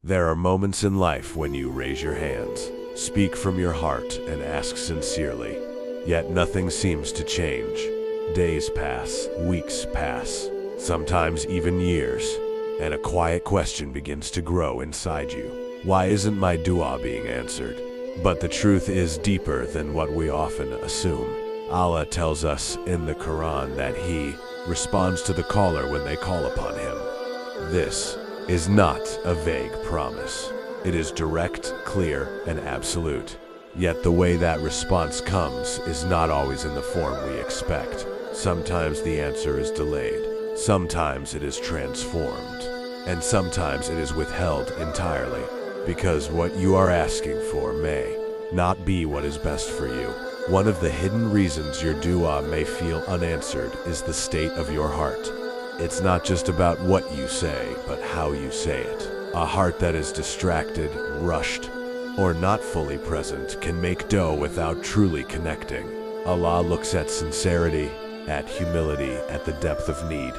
There are moments in life when you raise your hands, speak from your heart, and ask sincerely, yet nothing seems to change. Days pass, weeks pass, sometimes even years, and a quiet question begins to grow inside you. Why isn't my dua being answered? But the truth is deeper than what we often assume. Allah tells us in the Quran that He responds to the caller when they call upon Him. This is not a vague promise. It is direct, clear, and absolute. Yet the way that response comes is not always in the form we expect. Sometimes the answer is delayed, sometimes it is transformed, and sometimes it is withheld entirely, because what you are asking for may not be what is best for you. One of the hidden reasons your dua may feel unanswered is the state of your heart. It's not just about what you say, but how you say it. A heart that is distracted, rushed, or not fully present can make dua without truly connecting. Allah looks at sincerity, at humility, at the depth of need.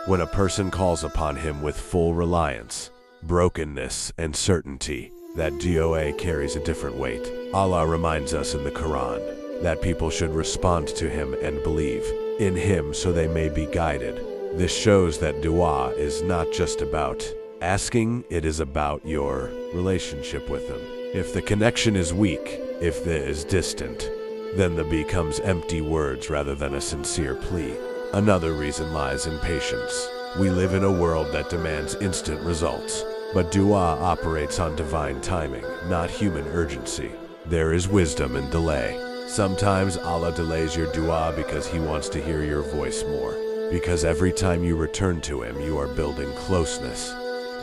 When a person calls upon Him with full reliance, brokenness, and certainty, that dua carries a different weight. Allah reminds us in the Quran that people should respond to Him and believe in Him so they may be guided. This shows that dua is not just about asking, it is about your relationship with Him. If the connection is weak, if it is distant, then the becomes empty words rather than a sincere plea. Another reason lies in patience. We live in a world that demands instant results, but dua operates on divine timing, not human urgency. There is wisdom in delay. Sometimes Allah delays your dua because He wants to hear your voice more. Because every time you return to Him, you are building closeness.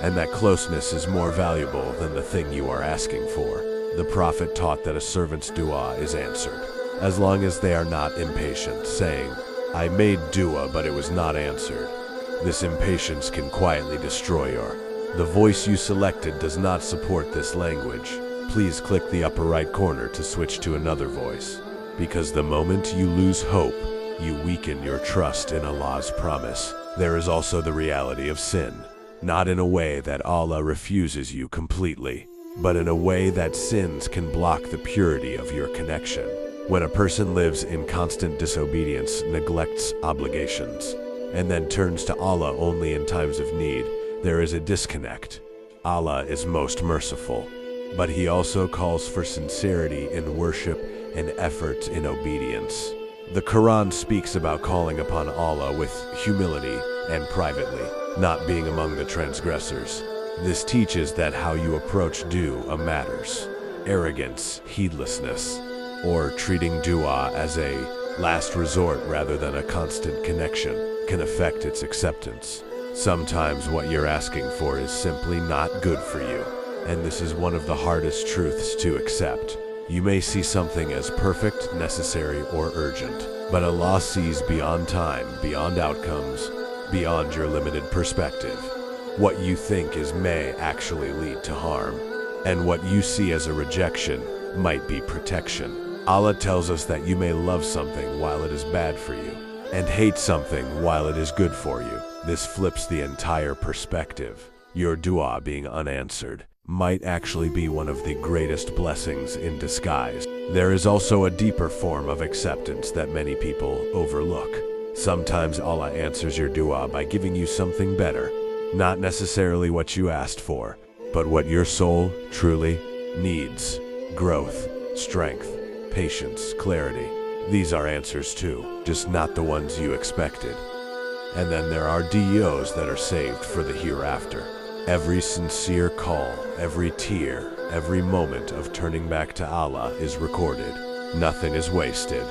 And that closeness is more valuable than the thing you are asking for. The Prophet taught that a servant's dua is answered, as long as they are not impatient, saying, I made dua, but it was not answered. This impatience can quietly destroy your. The voice you selected does not support this language. Please click the upper right corner to switch to another voice. Because the moment you lose hope, you weaken your trust in Allah's promise. There is also the reality of sin. Not in a way that Allah refuses you completely, but in a way that sins can block the purity of your connection. When a person lives in constant disobedience, neglects obligations, and then turns to Allah only in times of need, there is a disconnect. Allah is most merciful, but He also calls for sincerity in worship and effort in obedience. The Quran speaks about calling upon Allah with humility and privately, not being among the transgressors. This teaches that how you approach dua matters. Arrogance, heedlessness, or treating dua as a last resort rather than a constant connection can affect its acceptance. Sometimes what you're asking for is simply not good for you, and this is one of the hardest truths to accept. You may see something as perfect, necessary, or urgent, but Allah sees beyond time, beyond outcomes, beyond your limited perspective. What you think is may actually lead to harm, and what you see as a rejection might be protection. Allah tells us that you may love something while it is bad for you, and hate something while it is good for you. This flips the entire perspective. Your dua being unanswered might actually be one of the greatest blessings in disguise. There is also a deeper form of acceptance that many people overlook. Sometimes Allah answers your dua by giving you something better, not necessarily what you asked for, but what your soul truly needs. Growth, strength, patience, clarity. These are answers too, just not the ones you expected. And then there are duas that are saved for the hereafter. Every sincere call, every tear, every moment of turning back to Allah is recorded. Nothing is wasted.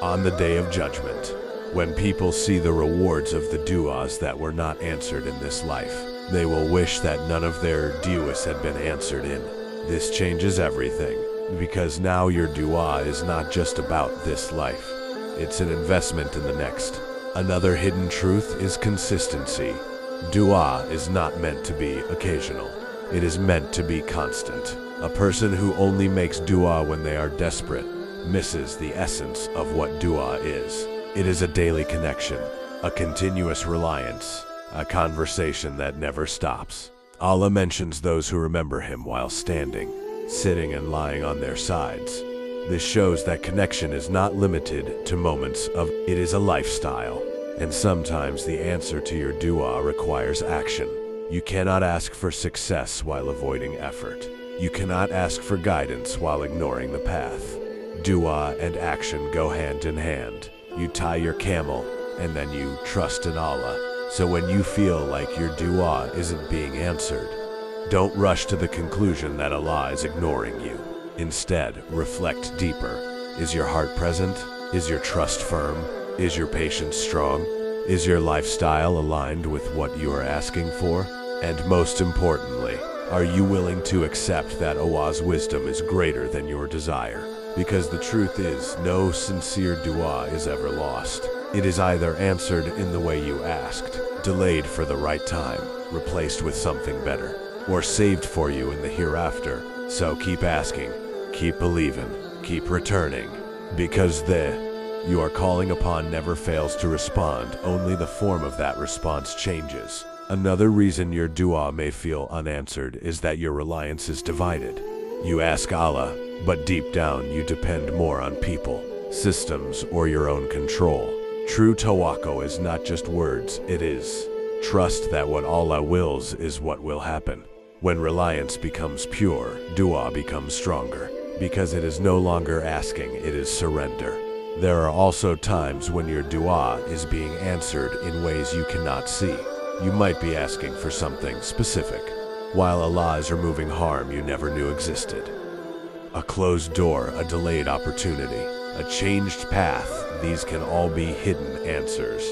On the Day of Judgment, when people see the rewards of the duas that were not answered in this life, they will wish that none of their duas had been answered in. This changes everything, because now your dua is not just about this life. It's an investment in the next. Another hidden truth is consistency. Dua is not meant to be occasional. It is meant to be constant. A person who only makes dua when they are desperate misses the essence of what dua is. It is a daily connection, a continuous reliance, a conversation that never stops. Allah mentions those who remember Him while standing, sitting, and lying on their sides. This shows that connection is not limited to moments of it is a lifestyle, and sometimes the answer to your dua requires action. You cannot ask for success while avoiding effort. You cannot ask for guidance while ignoring the path. Dua and action go hand in hand. You tie your camel, and then you trust in Allah. So when you feel like your dua isn't being answered, don't rush to the conclusion that Allah is ignoring you. Instead, reflect deeper. Is your heart present? Is your trust firm? Is your patience strong? Is your lifestyle aligned with what you are asking for? And most importantly, are you willing to accept that Allah's wisdom is greater than your desire? Because the truth is, no sincere dua is ever lost. It is either answered in the way you asked, delayed for the right time, replaced with something better, or saved for you in the hereafter. So keep asking, keep believing, keep returning, because the you are calling upon never fails to respond, only the form of that response changes. Another reason your dua may feel unanswered is that your reliance is divided. You ask Allah, but deep down you depend more on people, systems, or your own control. True tawakkul is not just words, it is trust that what Allah wills is what will happen. When reliance becomes pure, dua becomes stronger, because it is no longer asking, it is surrender. There are also times when your dua is being answered in ways you cannot see. You might be asking for something specific, while Allah is removing harm you never knew existed. A closed door, a delayed opportunity, a changed path, these can all be hidden answers.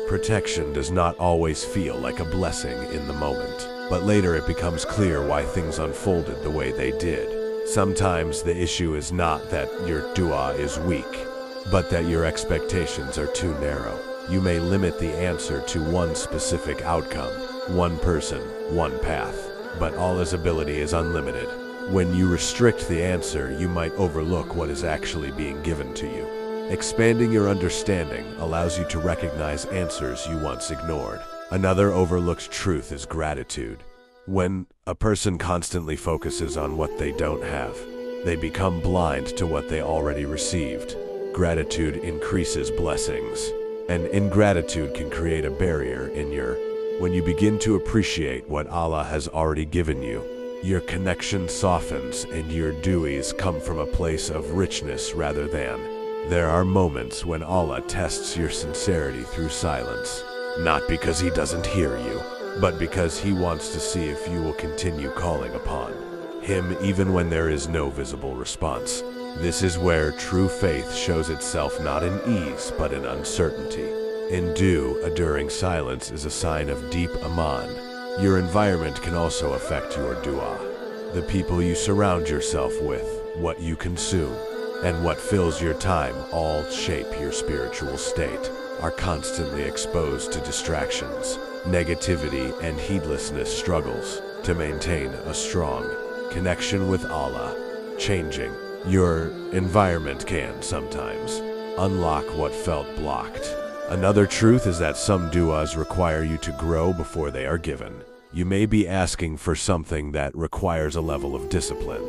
Protection does not always feel like a blessing in the moment, but later it becomes clear why things unfolded the way they did. Sometimes the issue is not that your dua is weak, but that your expectations are too narrow. You may limit the answer to one specific outcome, one person, one path, but Allah's ability is unlimited. When you restrict the answer, you might overlook what is actually being given to you. Expanding your understanding allows you to recognize answers you once ignored. Another overlooked truth is gratitude. When a person constantly focuses on what they don't have, they become blind to what they already received. Gratitude increases blessings, and ingratitude can create a barrier in when you begin to appreciate what Allah has already given you, your connection softens and your du'as come from a place of richness rather than. There are moments when Allah tests your sincerity through silence, not because He doesn't hear you, but because He wants to see if you will continue calling upon Him even when there is no visible response. This is where true faith shows itself not in ease, but in uncertainty. In dua, during silence is a sign of deep aman. Your environment can also affect your dua. The people you surround yourself with, what you consume, and what fills your time all shape your spiritual state. Are constantly exposed to distractions, negativity, and heedlessness struggles to maintain a strong connection with Allah. Changing your environment can sometimes unlock what felt blocked. Another truth is that some duas require you to grow before they are given. You may be asking for something that requires a level of discipline,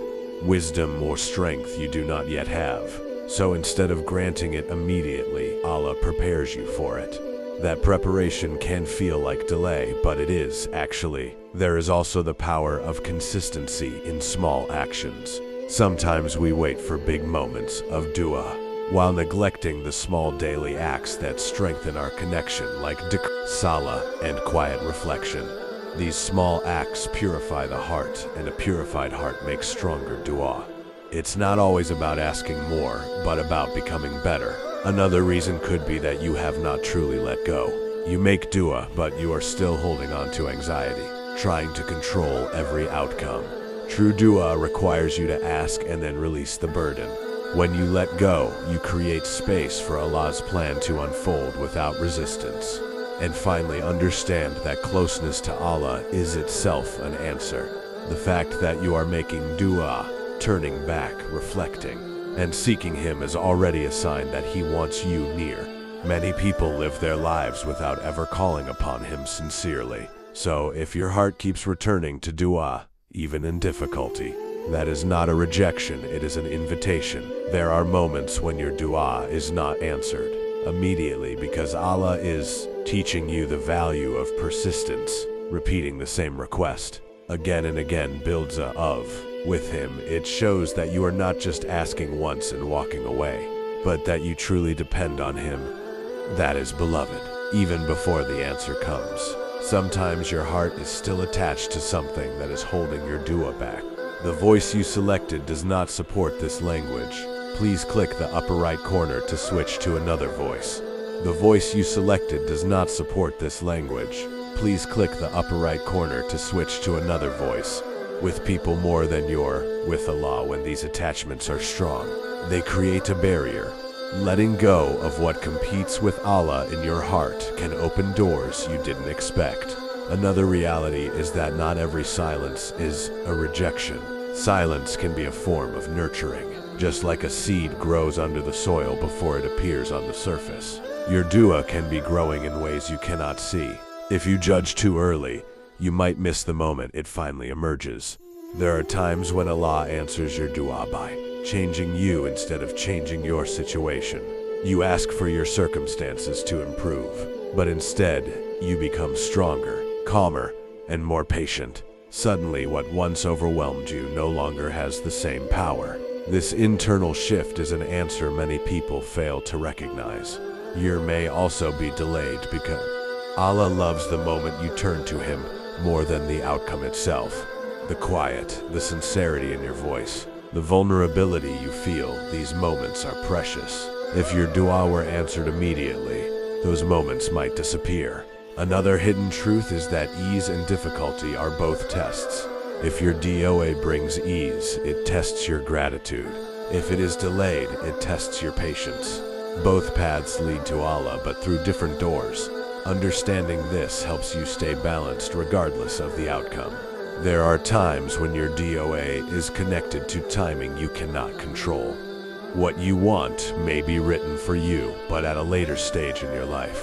wisdom, or strength you do not yet have. So instead of granting it immediately, Allah prepares you for it. That preparation can feel like delay, but it is actually. There is also the power of consistency in small actions. Sometimes we wait for big moments of dua, while neglecting the small daily acts that strengthen our connection, like dhikr, salah, and quiet reflection. These small acts purify the heart, and a purified heart makes stronger dua. It's not always about asking more, but about becoming better. Another reason could be that you have not truly let go. You make dua, but you are still holding on to anxiety, trying to control every outcome. True dua requires you to ask and then release the burden. When you let go, you create space for Allah's plan to unfold without resistance. And finally, understand that closeness to Allah is itself an answer. The fact that you are making dua, turning back, reflecting, and seeking Him is already a sign that He wants you near. Many people live their lives without ever calling upon Him sincerely. So if your heart keeps returning to Duaa, even in difficulty, that is not a rejection, it is an invitation. There are moments when your Duaa is not answered immediately because Allah is teaching you the value of persistence. Repeating the same request again and again builds a of with Him. It shows that you are not just asking once and walking away, but that you truly depend on Him. That is beloved, even before the answer comes. Sometimes your heart is still attached to something that is holding your Duaa back. The voice you selected does not support this language. Please click the upper right corner to switch to another voice. The voice you selected does not support this language. Please click the upper right corner to switch to another voice. With people more than you're with Allah, when these attachments are strong, they create a barrier. Letting go of what competes with Allah in your heart can open doors you didn't expect. Another reality is that not every silence is a rejection. Silence can be a form of nurturing, just like a seed grows under the soil before it appears on the surface. Your Duaa can be growing in ways you cannot see. If you judge too early, you might miss the moment it finally emerges. There are times when Allah answers your Duaa by changing you instead of changing your situation. You ask for your circumstances to improve, but instead, you become stronger, calmer, and more patient. Suddenly, what once overwhelmed you no longer has the same power. This internal shift is an answer many people fail to recognize. Your may also be delayed because Allah loves the moment you turn to Him more than the outcome itself. The quiet, the sincerity in your voice, the vulnerability you feel, these moments are precious. If your Duaa were answered immediately, those moments might disappear. Another hidden truth is that ease and difficulty are both tests. If your Duaa brings ease, it tests your gratitude. If it is delayed, it tests your patience. Both paths lead to Allah, but through different doors. Understanding this helps you stay balanced regardless of the outcome. There are times when your Duaa is connected to timing you cannot control. What you want may be written for you, but at a later stage in your life.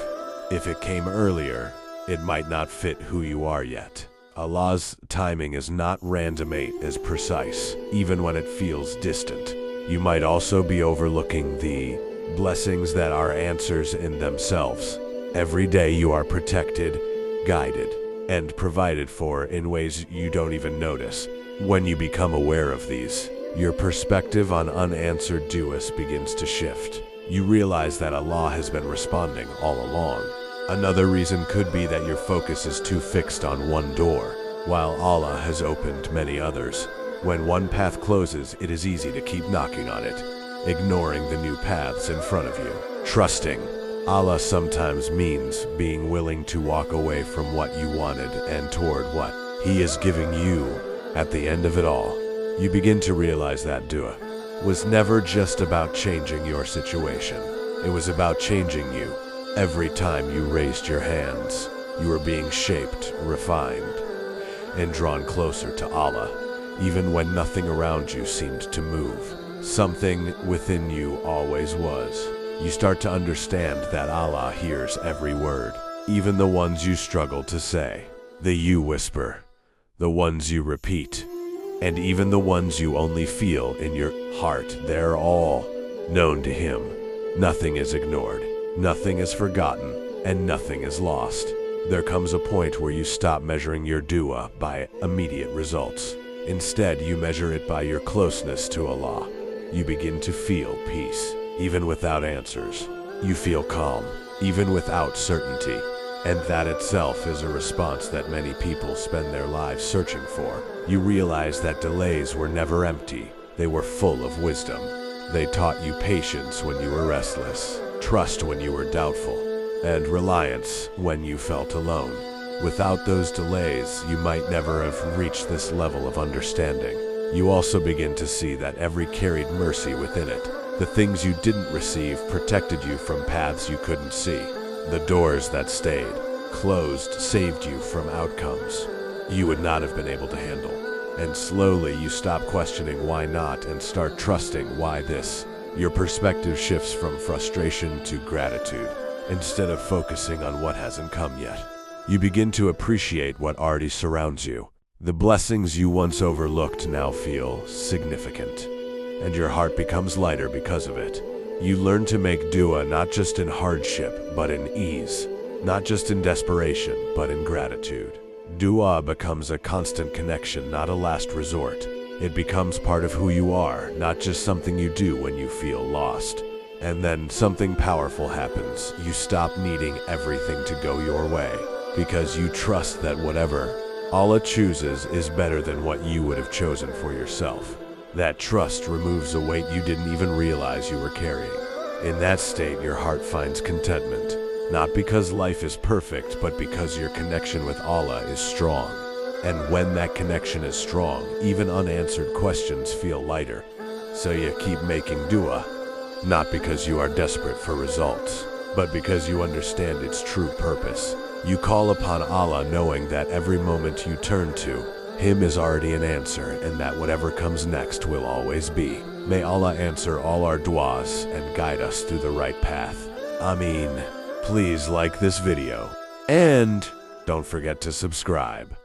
If it came earlier, it might not fit who you are yet. Allah's timing is not randomate as precise, even when it feels distant. You might also be overlooking the blessings that are answers in themselves. Every day you are protected, guided, and provided for in ways you don't even notice. When you become aware of these, your perspective on unanswered duas begins to shift. You realize that Allah has been responding all along. Another reason could be that your focus is too fixed on one door, while Allah has opened many others. When one path closes, it is easy to keep knocking on it, ignoring the new paths in front of you. Trusting Allah sometimes means being willing to walk away from what you wanted and toward what He is giving you. At the end of it all, you begin to realize that Duaa was never just about changing your situation. It was about changing you. Every time you raised your hands, you were being shaped, refined, and drawn closer to Allah. Even when nothing around you seemed to move, something within you always was. You start to understand that Allah hears every word, even the ones you struggle to say, the you whisper, the ones you repeat, and even the ones you only feel in your heart. They're all known to Him. Nothing is ignored, nothing is forgotten, and nothing is lost. There comes a point where you stop measuring your Duaa by immediate results. Instead, you measure it by your closeness to Allah. You begin to feel peace, even without answers. You feel calm, even without certainty. And that itself is a response that many people spend their lives searching for. You realize that delays were never empty. They were full of wisdom. They taught you patience when you were restless, trust when you were doubtful, and reliance when you felt alone. Without those delays, you might never have reached this level of understanding. You also begin to see that every carried mercy within it. The things you didn't receive protected you from paths you couldn't see. The doors that stayed closed saved you from outcomes you would not have been able to handle. And slowly you stop questioning why not and start trusting why this. Your perspective shifts from frustration to gratitude, instead of focusing on what hasn't come yet. You begin to appreciate what already surrounds you. The blessings you once overlooked now feel significant, and your heart becomes lighter because of it. You learn to make Duaa not just in hardship, but in ease. Not just in desperation, but in gratitude. Duaa becomes a constant connection, not a last resort. It becomes part of who you are, not just something you do when you feel lost. And then something powerful happens. You stop needing everything to go your way, because you trust that whatever Allah chooses is better than what you would have chosen for yourself. That trust removes a weight you didn't even realize you were carrying. In that state, your heart finds contentment, not because life is perfect, but because your connection with Allah is strong. And when that connection is strong, even unanswered questions feel lighter. So you keep making Duaa, not because you are desperate for results, but because you understand its true purpose. You call upon Allah knowing that every moment you turn to Him is already an answer, and that whatever comes next will always be. May Allah answer all our duas and guide us through the right path. Ameen. Please like this video, and don't forget to subscribe.